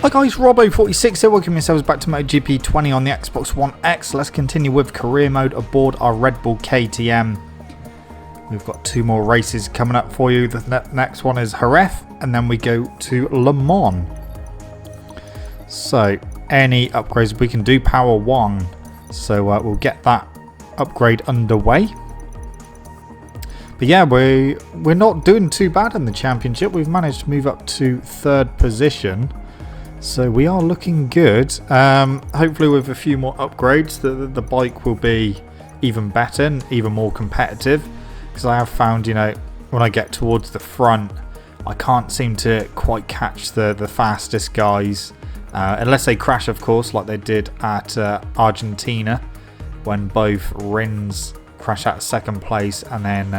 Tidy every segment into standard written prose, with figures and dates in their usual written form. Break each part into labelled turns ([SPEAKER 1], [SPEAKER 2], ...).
[SPEAKER 1] Hi guys, Robbo46 here, welcome yourselves back to MotoGP 20 on the Xbox One X. Let's continue with career mode aboard our Red Bull KTM. We've got two more races coming up for you. The next one is Jerez, and then we go to Le Mans. So, any upgrades we can do, Power 1. So we'll get that upgrade underway. But yeah, we're not doing too bad in the championship. We've managed to move up to 3rd position. So we are looking good. Hopefully with a few more upgrades, the bike will be even better and even more competitive. Because I have found, you know, when I get towards the front, I can't seem to quite catch the fastest guys. Unless they crash, of course, like they did at Argentina. When both Rins crashed out 2nd place and then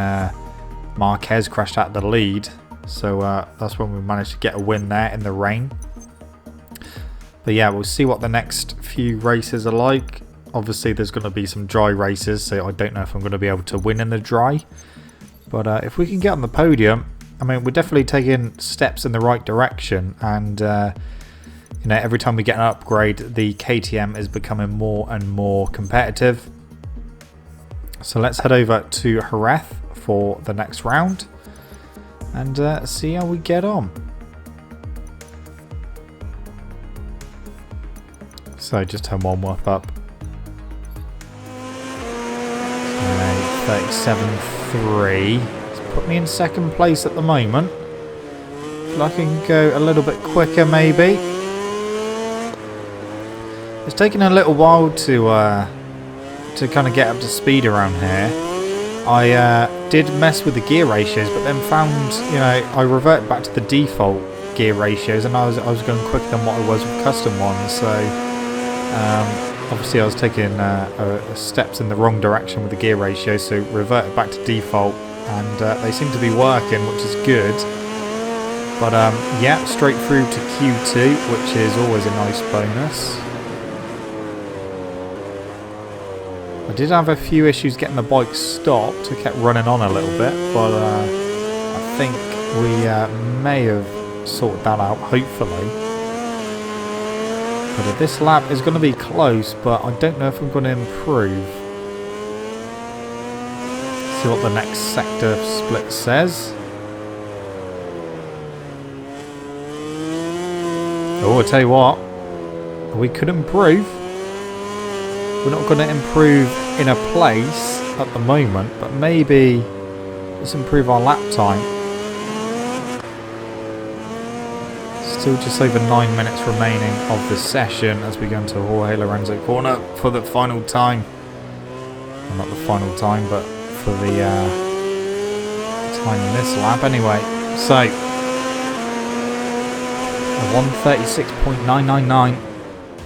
[SPEAKER 1] Marquez crashed out the lead. So that's when we managed to get a win there in the rain. But yeah, we'll see what the next few races are like. Obviously, there's going to be some dry races, so I don't know if I'm going to be able to win in the dry. But if we can get on the podium, I mean, we're definitely taking steps in the right direction. And, you know, every time we get an upgrade, the KTM is becoming more and more competitive. So let's head over to Jerez for the next round and see how we get on. So just turn one warm up. 37.3. It's put me in 2nd place at the moment. Feel I can go a little bit quicker maybe. It's taken a little while to kind of get up to speed around here. I did mess with the gear ratios, but then found, you know, I reverted back to the default gear ratios, and I was going quicker than what I was with custom ones. So obviously I was taking steps in the wrong direction with the gear ratio, so reverted back to default, and they seem to be working, which is good. But yeah, straight through to Q2, which is always a nice bonus. I did have a few issues getting the bike stopped. I kept running on a little bit, but I think we may have sorted that out, hopefully. But this lap is going to be close, but I don't know if I'm going to improve. See what the next sector split says. Oh, I tell you what, we could improve. We're not going to improve in a place at the moment, but maybe let's improve our lap time. Still just over 9 minutes remaining of the session as we go into Jorge Lorenzo corner for the final time. Well, not the final time, but for the time in this lap anyway. So, 1:36.999.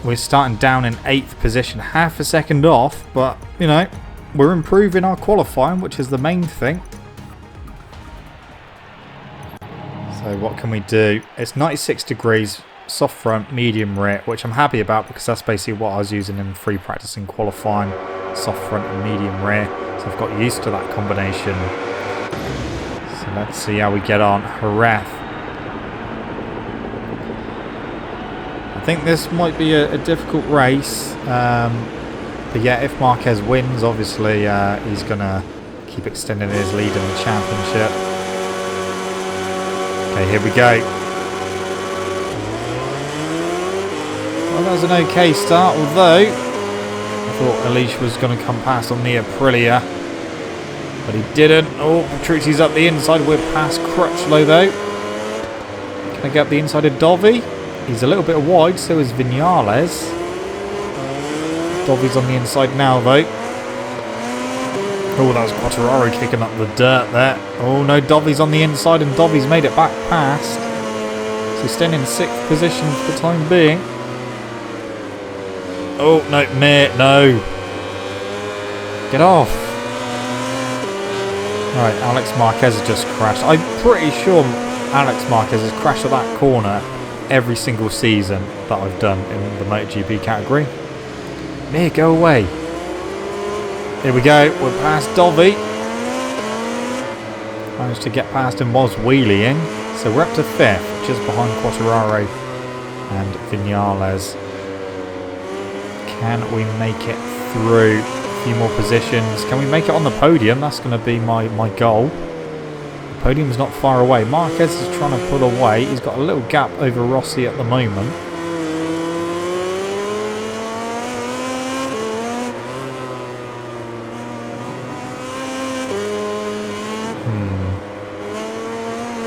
[SPEAKER 1] We're starting down in 8th position, half a second off, but, you know, we're improving our qualifying, which is the main thing. So what can we do? It's 96 degrees, soft front, medium rear, which I'm happy about because that's basically what I was using in free practice and qualifying, soft front and medium rear. So I've got used to that combination. So let's see how we get on. Jerez. I think this might be a difficult race. But yeah, if Marquez wins, obviously he's going to keep extending his lead in the championship. Okay, here we go. Well, that was an okay start, although I thought Elish was going to come past on the Aprilia, but he didn't. Oh, Petrucci's up the inside. We're past Crutchlow, though. Can I get up the inside of Dovi? He's a little bit wide, so is Vinales. Dovi's on the inside now, though. Oh, that was Quartararo kicking up the dirt there. Oh no, Dovi's on the inside and Dovi's made it back past. So staying in 6th position for the time being. Oh no, mate, no. Get off. Alright, Alex Marquez has just crashed. I'm pretty sure Alex Marquez has crashed at that corner every single season that I've done in the MotoGP category. Mate, go away. Here we go, we're past Dovi. Managed to get past him whilst wheeling. So we're up to 5th, just behind Quartararo and Vinales. Can we make it through? A few more positions. Can we make it on the podium? That's going to be my goal. The podium's not far away. Marquez is trying to pull away. He's got a little gap over Rossi at the moment.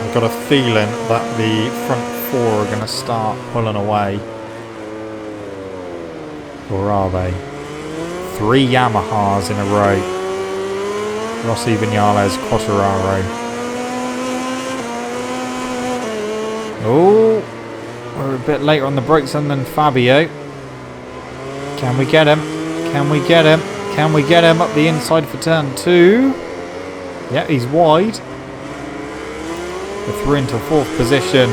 [SPEAKER 1] I've got a feeling that the front four are going to start pulling away. Or are they? 3 Yamahas in a row. Rossi, Vinales, Quartararo. Oh, we're a bit later on the brakes than Fabio. Can we get him? Can we get him? Can we get him up the inside for turn 2? Yeah, he's wide. We're through into 4th position.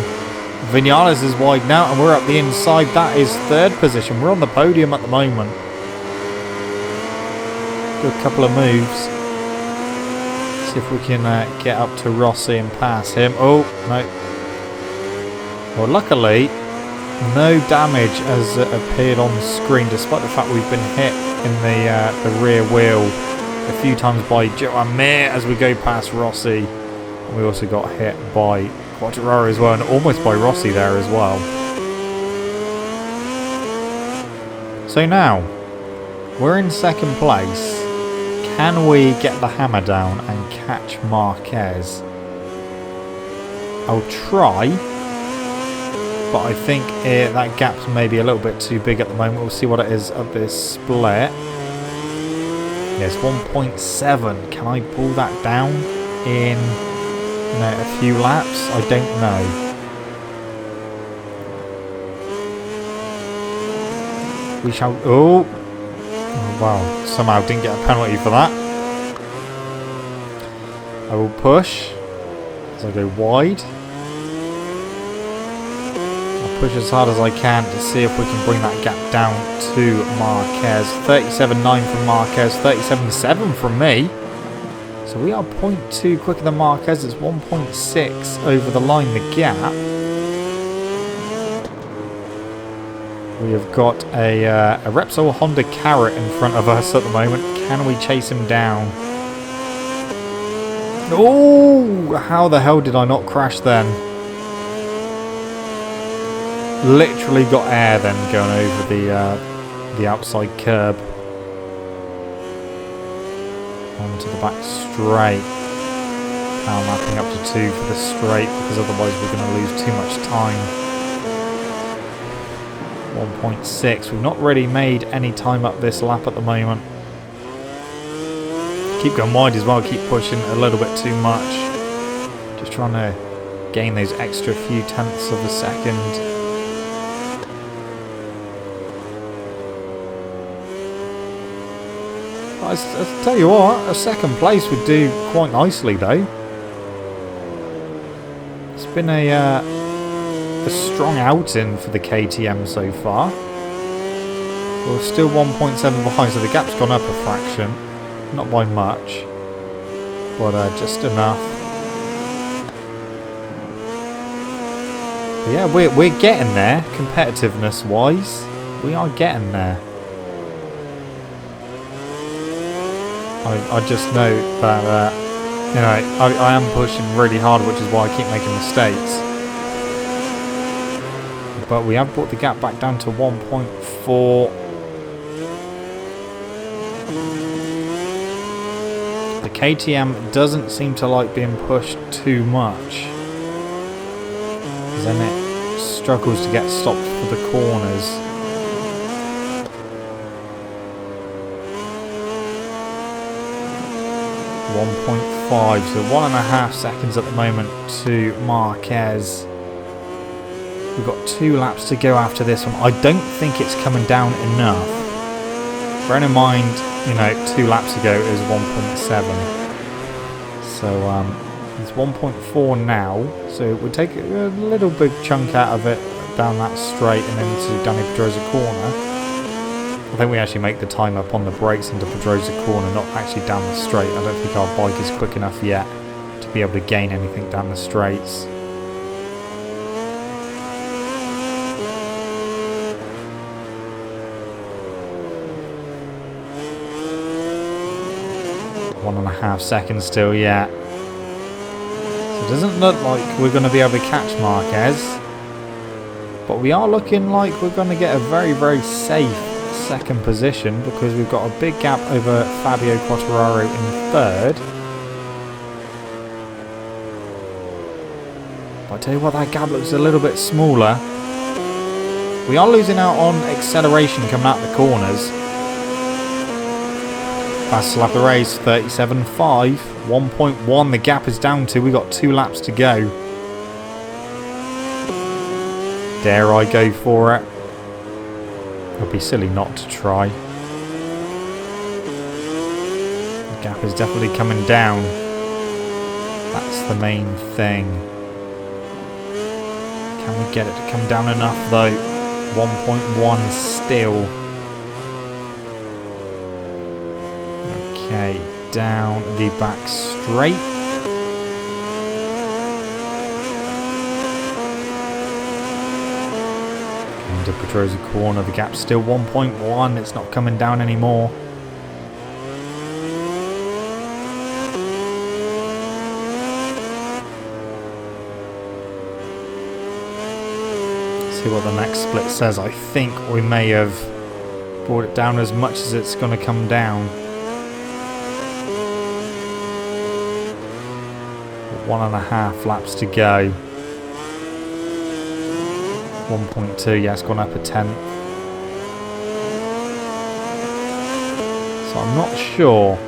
[SPEAKER 1] Vinales is wide now and we're up the inside. That is 3rd position. We're on the podium at the moment. Do a couple of moves. See if we can get up to Rossi and pass him. Oh, no. Well, luckily, no damage has appeared on the screen, despite the fact we've been hit in the rear wheel a few times by Joe Amir as we go past Rossi. And we also got hit by Quartararo as well, and almost by Rossi there as well. So now, we're in 2nd place. Can we get the hammer down and catch Marquez? I'll try, but I think that gap's maybe a little bit too big at the moment. We'll see what it is at this split. Yes, 1.7. Can I pull that down in a few laps? I don't know. We shall... Oh, wow. Somehow didn't get a penalty for that. I will push as I go wide. I'll push as hard as I can to see if we can bring that gap down to Marquez. 37.9 from Marquez, 37.7 from me. So we are 0.2 quicker than Marquez. It's 1.6 over the line, the gap. We have got a Repsol Honda Carrot in front of us at the moment. Can we chase him down? Oh, how the hell did I not crash then? Literally got air then going over the outside curb. Onto the back straight. Power mapping up to 2 for the straight, because otherwise we're going to lose too much time. 1.6. We've not really made any time up this lap at the moment. Keep going wide as well, keep pushing a little bit too much. Just trying to gain those extra few tenths of a second. I'll tell you what, a 2nd place would do quite nicely though. It's been a strong outing for the KTM so far. We're still 1.7 behind, so the gap's gone up a fraction. Not by much, but just enough. But yeah, we're getting there, competitiveness-wise. We are getting there. I just know that, I am pushing really hard, which is why I keep making mistakes. But we have brought the gap back down to 1.4. The KTM doesn't seem to like being pushed too much, because then it struggles to get stopped for the corners. .5, so 1.5 seconds at the moment to Marquez. We've got 2 laps to go after this one. I don't think it's coming down enough. Bearing in mind, 2 laps ago it was 1.7. So it's 1.4 now. So it would take a little big chunk out of it down that straight and into Danny Pedrosa corner. I think we actually make the time up on the brakes into Pedrosa corner, not actually down the straight. I don't think our bike is quick enough yet to be able to gain anything down the straights. 1.5 seconds still, yeah. So it doesn't look like we're going to be able to catch Marquez. But we are looking like we're going to get a very, very safe second position because we've got a big gap over Fabio Quartararo in third. But I tell you what, that gap looks a little bit smaller. We are losing out on acceleration coming out the corners. Fastest lap of the race, 37.5. 1.1 the gap is down to. We've got 2 laps to go. Dare I go for it? It would be silly not to try. The gap is definitely coming down. That's the main thing. Can we get it to come down enough though? 1.1 still. Okay, down the back straight. Into Pedrosa corner, the gap's still 1.1, it's not coming down anymore. See what the next split says. I think we may have brought it down as much as it's going to come down. 1.5 laps to go. 1.2, yeah, it's gone up a tenth. So I'm not sure.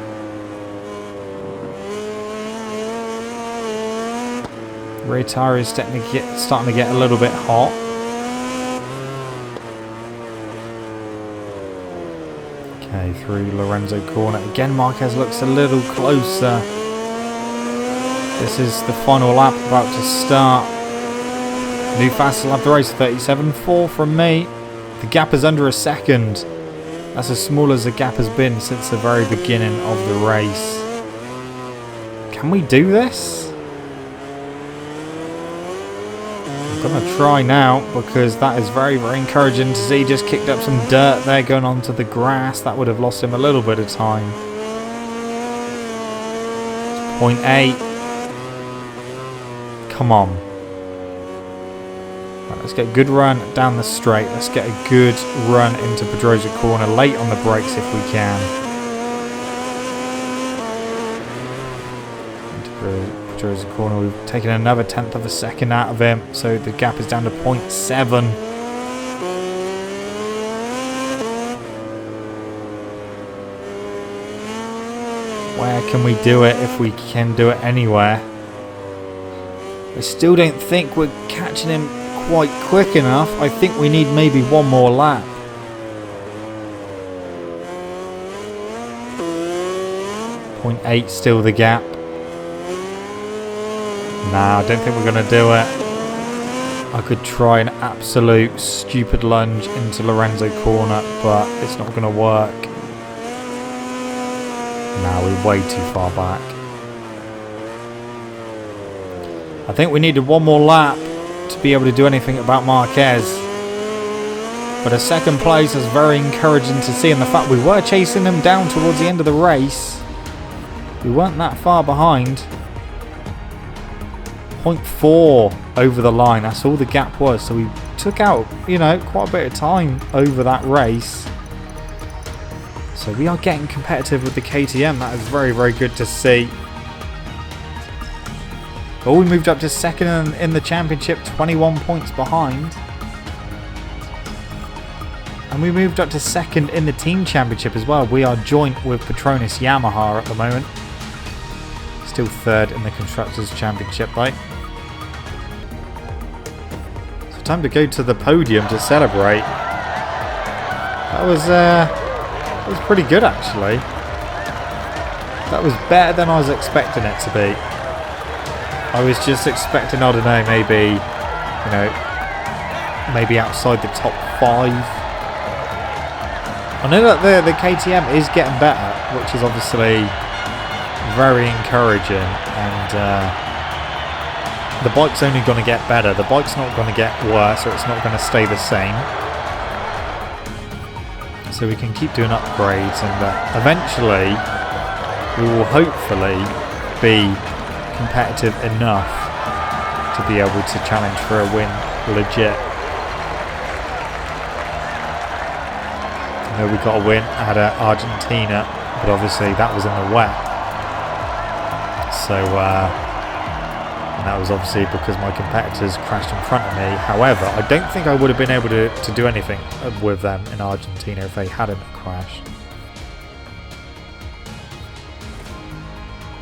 [SPEAKER 1] Rear tyre is starting to get a little bit hot. Okay, through Lorenzo corner. Again, Marquez looks a little closer. This is the final lap about to start. New fastest lap of the race, 37.4 from me. The gap is under a second. That's as small as the gap has been since the very beginning of the race. Can we do this? I'm going to try now because that is very, very encouraging to see. Just kicked up some dirt there going onto the grass. That would have lost him a little bit of time. 0.8. Come on. Right, let's get a good run down the straight. Let's get a good run into Pedrosa corner. Late on the brakes if we can. Into Pedrosa corner. We've taken another tenth of a second out of him. So the gap is down to 0.7. Where can we do it if we can do it anywhere? I still don't think we're catching him quite quick enough. I think we need maybe one more lap. .8 still the gap. Nah, I don't think we're going to do it. I could try an absolute stupid lunge into Lorenzo corner, but it's not going to work. Nah, we're way too far back. I think we needed one more lap to be able to do anything about Marquez. But a second place is very encouraging to see. And the fact we were chasing him down towards the end of the race. We weren't that far behind. 0.4 over the line. That's all the gap was. So we took out, you know, quite a bit of time over that race. So we are getting competitive with the KTM. That is very, very good to see. But we moved up to second in the championship, 21 points behind. And we moved up to second in the team championship as well. We are joint with Petronas Yamaha at the moment. Still third in the Constructors' Championship, right? So time to go to the podium to celebrate. That was pretty good, actually. That was better than I was expecting it to be. I was just expecting, I don't know, maybe, you know, maybe outside the top 5. I know that the KTM is getting better, which is obviously very encouraging, and the bike's only going to get better. The bike's not going to get worse, or it's not going to stay the same. So we can keep doing upgrades, and eventually we will hopefully be competitive enough to be able to challenge for a win legit. I know we got a win at Argentina, but obviously that was in the wet. So, and that was obviously because my competitors crashed in front of me. However, I don't think I would have been able to do anything with them in Argentina if they hadn't crashed.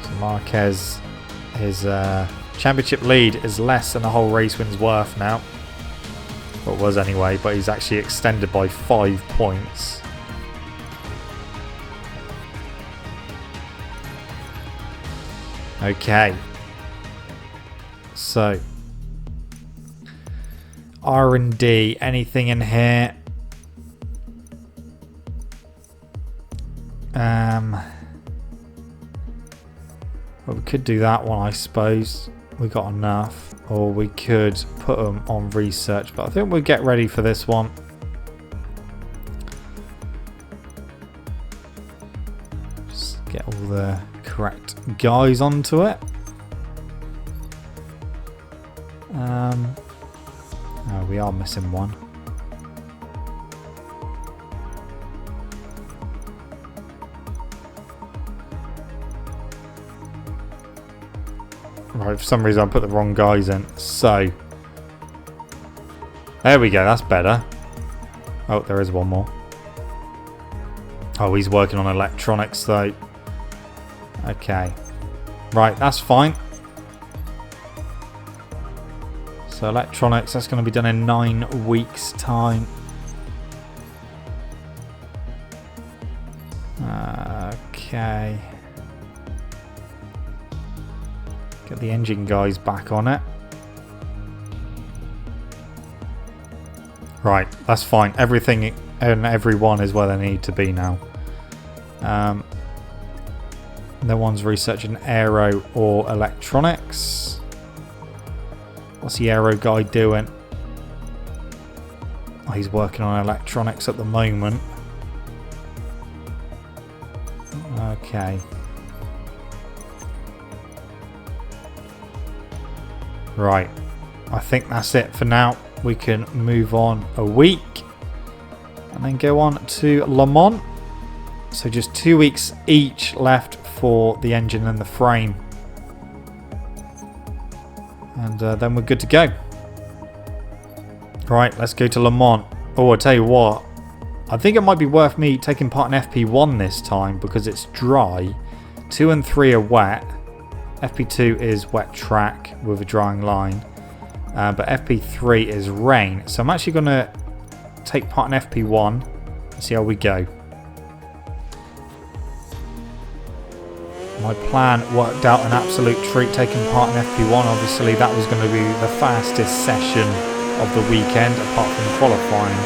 [SPEAKER 1] So Marquez, his championship lead is less than a whole race win's worth now. Well, it was anyway, but he's actually extended by 5 points. Okay. So, R&D, anything in here? Well, we could do that one, I suppose. We got enough. Or we could put them on research, but I think we'll get ready for this one. Just get all the correct guys onto it. Oh, we are missing one. Right, for some reason I put the wrong guys in. So, there we go, that's better. Oh, there is one more. Oh, he's working on electronics though. Okay. Right, that's fine. So electronics, that's going to be done in 9 weeks' time. Okay. Get the engine guys back on it. Right, that's fine. Everything and everyone is where they need to be now. No one's researching aero or electronics. What's the aero guy doing? Oh, he's working on electronics at the moment. Okay. Right. I think that's it for now. We can move on a week and then go on to Le Mans. So just 2 weeks each left for the engine and the frame. And then we're good to go. Right, let's go to Le Mans. Oh, I tell you what. I think it might be worth me taking part in FP1 this time because it's dry. 2 and 3 are wet. FP2 is wet track with a drying line. But FP3 is rain. So I'm actually going to take part in FP1 and see how we go. My plan worked out an absolute treat taking part in FP1. Obviously that was going to be the fastest session of the weekend apart from qualifying.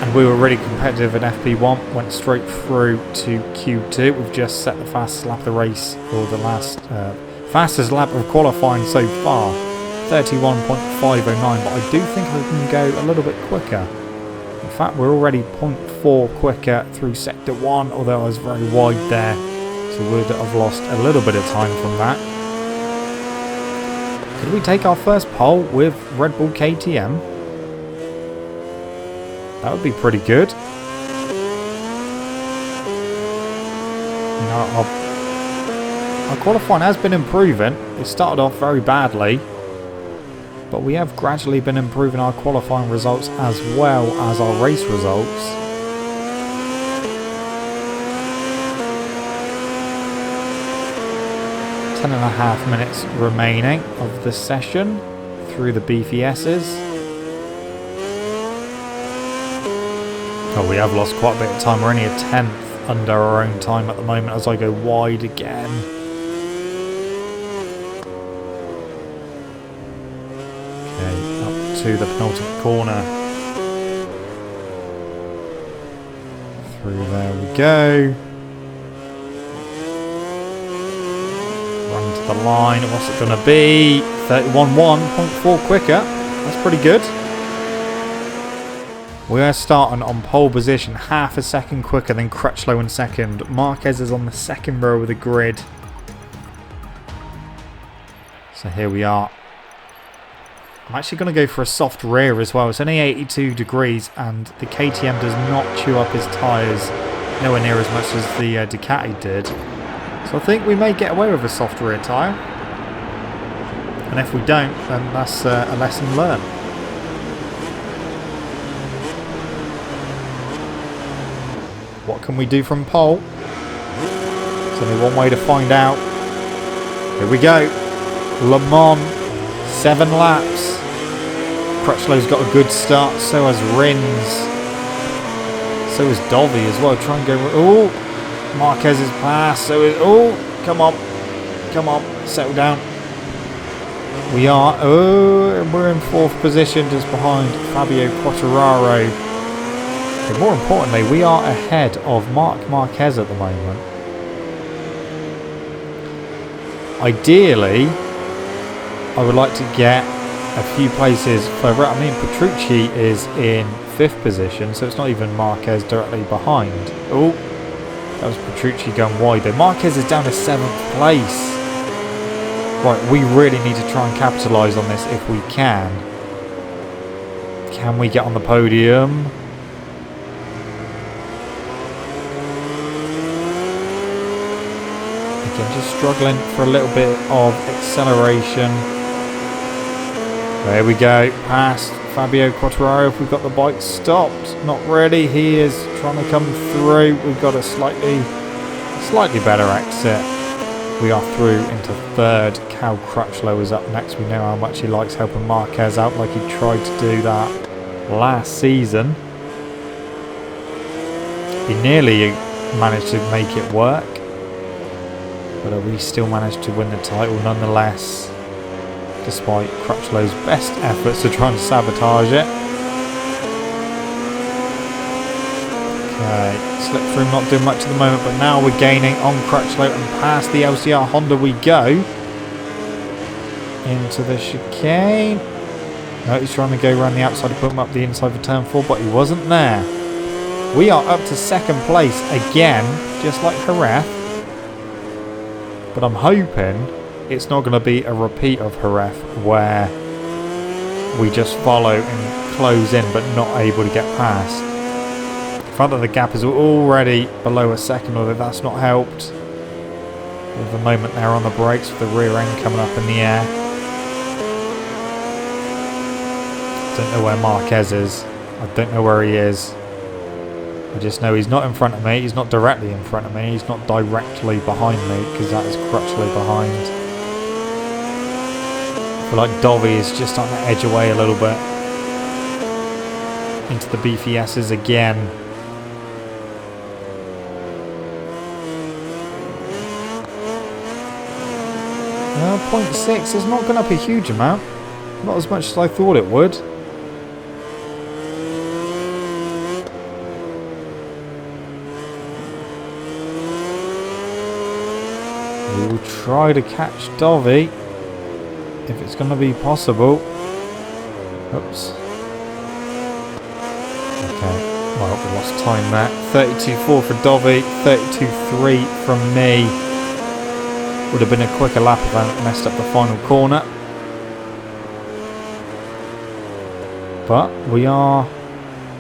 [SPEAKER 1] And we were really competitive in FP1, went straight through to Q2. We've just set the fastest lap of the race, or the last fastest lap of qualifying so far, 31.509, but I do think I can go a little bit quicker. In fact, we're already 0.4 quicker through Sector 1, although I was very wide there, so would have lost a little bit of time from that. Could we take our first pole with Red Bull KTM? That would be pretty good. You know, our qualifying has been improving. It started off very badly, but we have gradually been improving our qualifying results as well as our race results. Ten and a half minutes remaining of the session through the BVS's. Oh, we have lost quite a bit of time. We're only a 10th under our own time at the moment as I go wide again. Okay, up to the penultimate corner. Through there we go. Run to the line. What's it going to be? 31.1, 0.4 quicker. That's pretty good. We are starting on pole position, half a second quicker than Crutchlow in second. Marquez is on the second row of the grid. So here we are. I'm actually going to go for a soft rear as well. It's only 82 degrees and the KTM does not chew up his tyres nowhere near as much as the Ducati did. So I think we may get away with a soft rear tyre. And if we don't, then that's a lesson learned. What can we do from pole? There's only one way to find out. Here we go. Le Mans, 7 laps. Crutchlow's got a good start, so has Rins. So is Dovey as well. Try and go. Oh, Marquez's pass. So is. Oh, come on. Come on. Settle down. We are. Oh, we're in 4th position just behind Fabio Quartararo. But more importantly, we are ahead of Marc Marquez at the moment. Ideally, I would like to get a few places further up. I mean, Petrucci is in 5th position, so it's not even Marquez directly behind. Oh, that was Petrucci going wide though. Marquez is down to 7th place. Right, we really need to try and capitalise on this if we can. Can we get on the podium? Again, just struggling for a little bit of acceleration. There we go, past Fabio Quartararo. If we've got the bike stopped, not really. He is trying to come through. We've got a slightly better exit. We are through into 3rd. Cal Crutchlow is up next. We know how much he likes helping Marquez out, like he tried to do that last season. He nearly managed to make it work, but we still managed to win the title nonetheless, despite Crutchlow's best efforts to try and sabotage it. Okay, slip through, not doing much at the moment, but now we're gaining on Crutchlow and past the LCR Honda we go. Into the chicane. No, he's trying to go around the outside to put him up the inside for turn 4, but he wasn't there. We are up to 2nd place again, just like Jerez. But I'm hoping it's not going to be a repeat of Jerez where we just follow and close in but not able to get past. The front of the gap is already below a second, although that's not helped. With the moment there on the brakes with the rear end coming up in the air. Don't know where Marquez is. I don't know where he is. I just know he's not in front of me. He's not directly in front of me. He's not directly behind me, because that is Crutchlow behind. I feel like Dovey is just starting to edge away a little bit. Into the beefy S's again. No, 0.6 has not gone up a huge amount. Not as much as I thought it would. We will try to catch Dovey if it's going to be possible. Oops. Okay, well, we lost time there. 32.4 for Dovey, 32.3 from me. Would have been a quicker lap if I hadn't messed up the final corner. But we are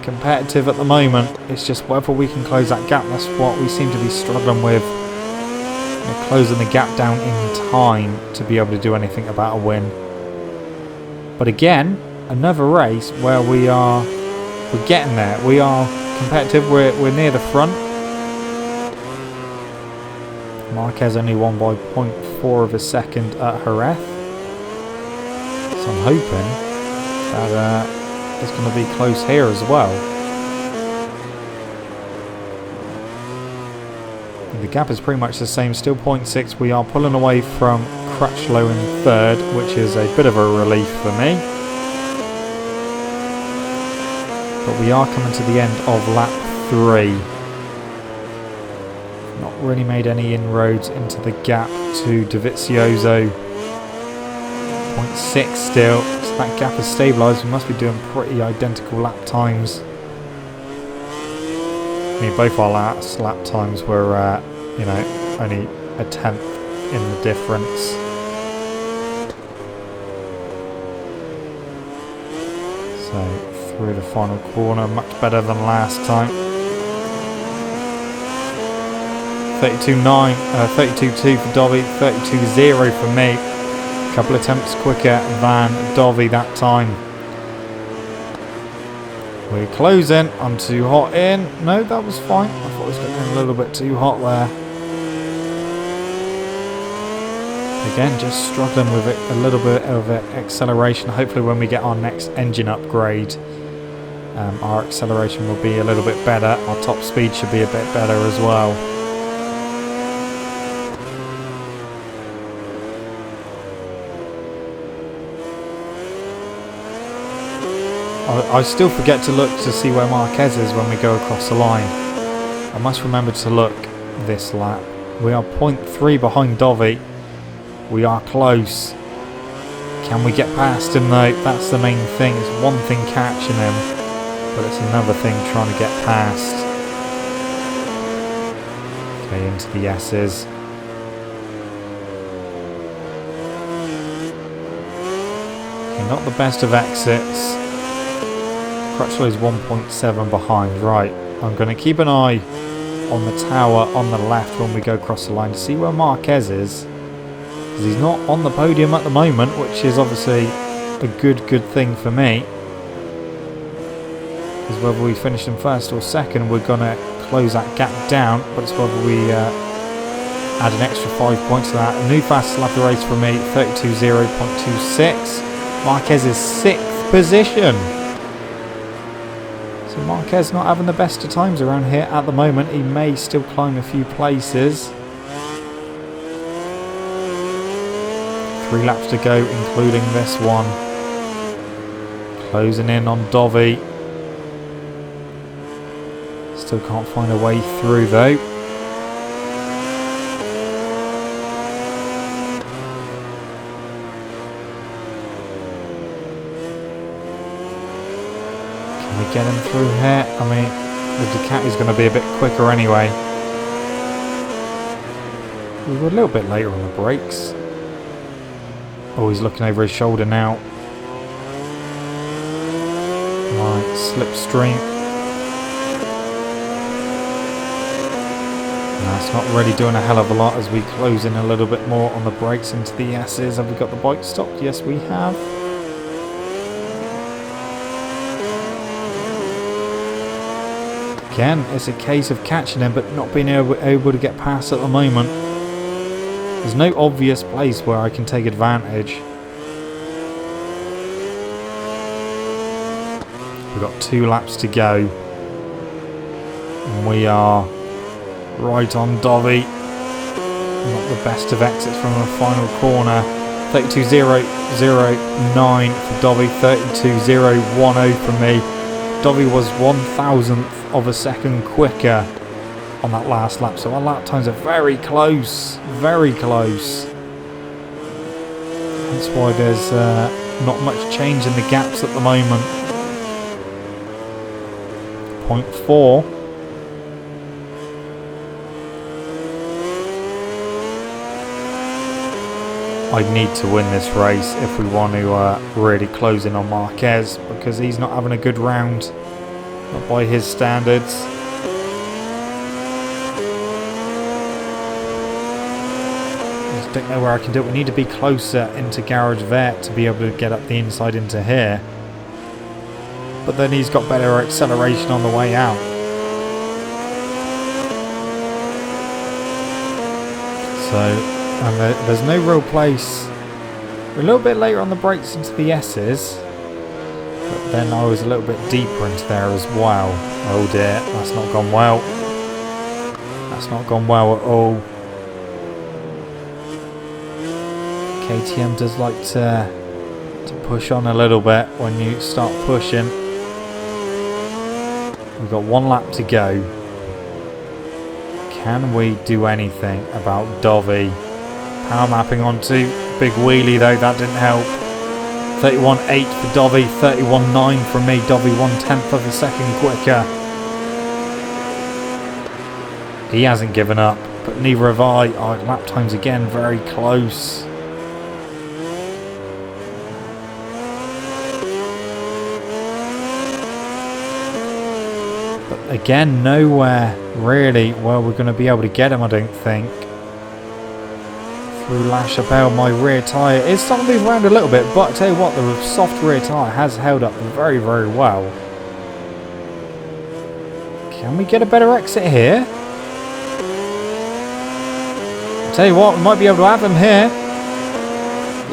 [SPEAKER 1] competitive at the moment. It's just whether we can close that gap. That's what we seem to be struggling with. We're closing the gap down in time to be able to do anything about a win. But again, another race where we're getting there. We are competitive. We're near the front. Marquez only won by 0.4 of a second at Jerez. So I'm hoping that it's going to be close here as well. The gap is pretty much the same, still 0.6. We are pulling away from Crutchlow in 3rd, which is a bit of a relief for me. But we are coming to the end of lap 3. Not really made any inroads into the gap to Dovizioso. 0.6 still, so that gap has stabilised. We must be doing pretty identical lap times. I mean, both our last lap times were, you know, only a tenth in the difference. So through the final corner, much better than last time. 32.9, 32.2 for Dovey, 32.0 for me. A couple attempts quicker than Dovey that time. We're closing. I'm too hot in. No, that was fine. I thought I was getting a little bit too hot there. Again, just struggling with it, a little bit of acceleration. Hopefully when we get our next engine upgrade, our acceleration will be a little bit better. Our top speed should be a bit better as well. I still forget to look to see where Marquez is when we go across the line. I must remember to look this lap. We are 0.3 behind Dovey. We are close. Can we get past him though? That's the main thing. It's one thing catching him, but it's another thing trying to get past. Okay, into the S's. Okay, not the best of exits. Crutchlow's 1.7 behind. Right, I'm going to keep an eye on the tower on the left when we go across the line to see where Marquez is. Because he's not on the podium at the moment, which is obviously a good thing for me. Because whether we finish in first or second, we're going to close that gap down. But it's whether we add an extra 5 points to that. A new fastest lap of the race for me, 32.0.26. Marquez is 6th position. So Marquez not having the best of times around here at the moment. He may still climb a few places. 3 laps to go, including this one. Closing in on Dovey. Still can't find a way through though. Get him through here. I mean, the Ducati's going to be a bit quicker anyway. We were a little bit later on the brakes. Oh, he's looking over his shoulder now. Right, slipstream. That's not really doing a hell of a lot as we close in a little bit more on the brakes into the S's. Have we got the bike stopped? Yes, we have. Again, it's a case of catching him but not being able to get past at the moment. There's no obvious place where I can take advantage. We've got 2 laps to go. And we are right on Dovey. Not the best of exits from the final corner. 32.009 for Dovey, 32.010 for me. Dovey was 1,000th of a second quicker on that last lap, so our lap times are very close, very close. That's why there's not much change in the gaps at the moment. 0.4. I need to win this race if we want to really close in on Marquez, because he's not having a good round, not by his standards. I just don't know where I can do it. We need to be closer into Garage Vert to be able to get up the inside into here. But then he's got better acceleration on the way out. So... and there's no real place. We're a little bit later on the brakes into the S's, but then I was a little bit deeper into there as well. Oh dear, that's not gone well. That's not gone well at all. KTM does like to push on a little bit when you start pushing. We've got 1 lap to go. Can we do anything about Dovey? Power mapping onto big wheelie though, that didn't help. 31.8 for Dovey, 31.9 from me. Dovey 1/10 of a second quicker. He hasn't given up, but neither have I. Our lap times again very close. But again, nowhere really where we're going to be able to get him, I don't think. Through La Chapelle, my rear tyre is starting to move around a little bit, but I tell you what, the soft rear tyre has held up very, very well. Can we get a better exit here? I tell you what, we might be able to have him here.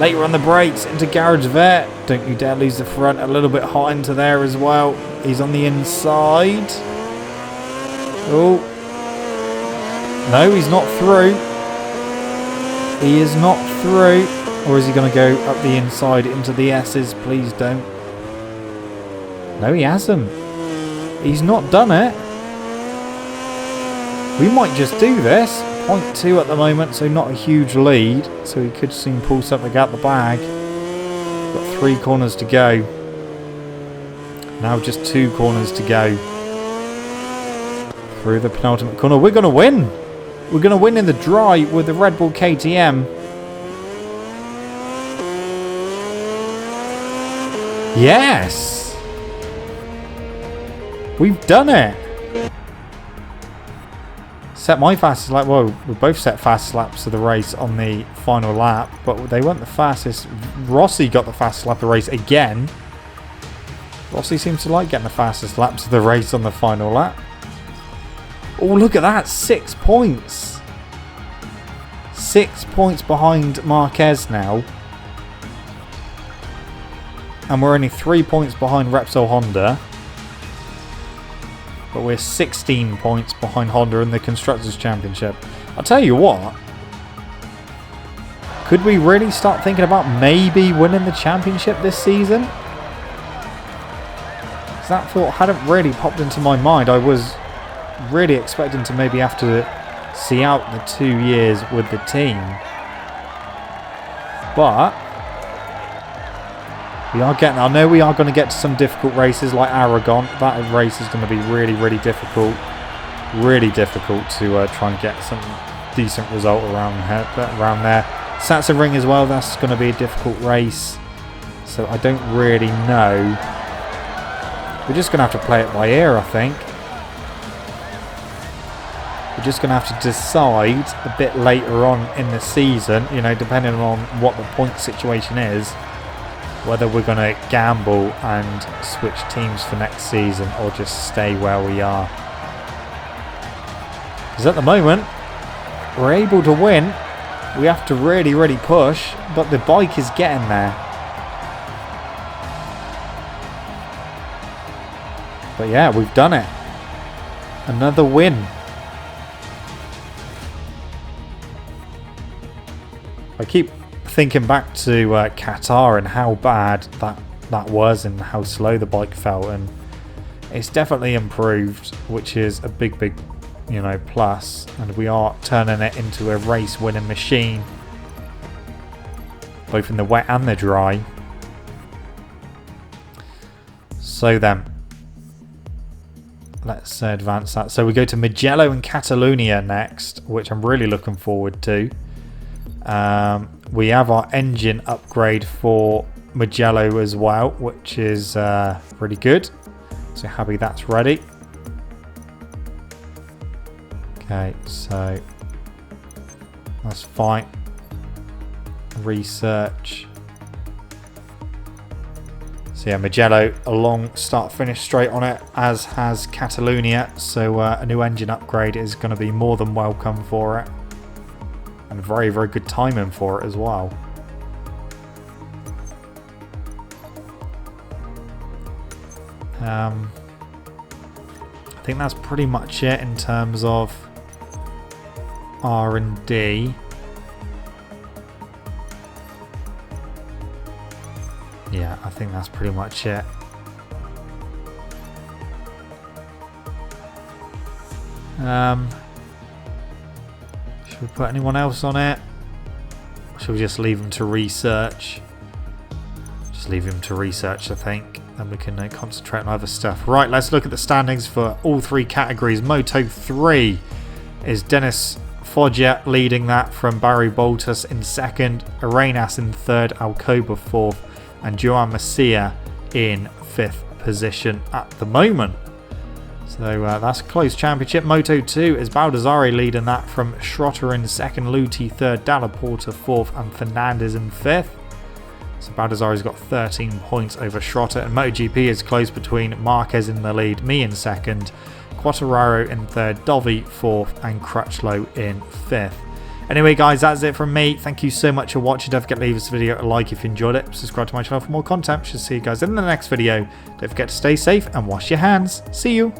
[SPEAKER 1] Later on the brakes into Garage Vet. Don't you dare lose the front, a little bit hot into there as well. He's on the inside. Oh. No, he's not through. He is not through. Or is he going to go up the inside into the S's? Please don't. No, he hasn't. He's not done it. We might just do this. 0.2 at the moment, so not a huge lead. So he could soon pull something out the bag. Got 3 corners to go. Now just 2 corners to go. Through the penultimate corner. We're going to win. We're going to win in the dry with the Red Bull KTM. Yes! We've done it! Set my fastest lap. Well, we both set fastest laps of the race on the final lap, but they weren't the fastest. Rossi got the fastest lap of the race again. Rossi seems to like getting the fastest laps of the race on the final lap. Oh, look at that. 6 points. 6 points behind Marquez now. And we're only 3 points behind Repsol Honda. But we're 16 points behind Honda in the Constructors' Championship. I'll tell you what. Could we really start thinking about maybe winning the championship this season? Because that thought hadn't really popped into my mind. I was really expecting to maybe have to see out the 2 years with the team. But we are getting, I know we are going to get to some difficult races like Aragon. That race is going to be really, really difficult. Really difficult to try and get some decent result around there. Sachsenring as well, that's going to be a difficult race. So I don't really know. We're just going to have to play it by ear, I think. We're just going to have to decide a bit later on in the season, you know, depending on what the point situation is, whether we're going to gamble and switch teams for next season or just stay where we are. Because at the moment, we're able to win. We have to really, really push, but the bike is getting there. But yeah, we've done it. Another win. I keep thinking back to Qatar and how bad that was and how slow the bike felt, and it's definitely improved, which is a big, you know, plus, and we are turning it into a race winning machine, both in the wet and the dry. So then let's advance that. So we go to Mugello and Catalonia next, which I'm really looking forward to. We have our engine upgrade for Mugello as well, which is really good. So happy that's ready. Okay, so that's fine. Research. So yeah, Mugello, a long start-finish straight on it, as has Catalonia. So a new engine upgrade is going to be more than welcome for it. And very, very good timing for it as well. I think that's pretty much it in terms of R&D. Yeah, I think that's pretty much it. Should we put anyone else on it? Or should we just leave them to research? Just leave him to research, I think. Then we can concentrate on other stuff. Right, let's look at the standings for all 3 categories. Moto 3. is Dennis Foggia leading that from Barry Boltus in second, Arenas in third, Alcoba fourth, and Joan Masia in fifth position at the moment. So that's a close championship. Moto 2 is Baldassare leading that from Schrotter in second, Luthi third, Dalla Porta fourth, and Fernandez in fifth. So Baldassare's got 13 points over Schrotter, and MotoGP is close between Marquez in the lead, me in second, Quartararo in third, Dovi fourth, and Crutchlow in fifth. Anyway guys, that's it from me. Thank you so much for watching. Don't forget to leave this video a like if you enjoyed it. Subscribe to my channel for more content. Should see you guys in the next video. Don't forget to stay safe and wash your hands. See you.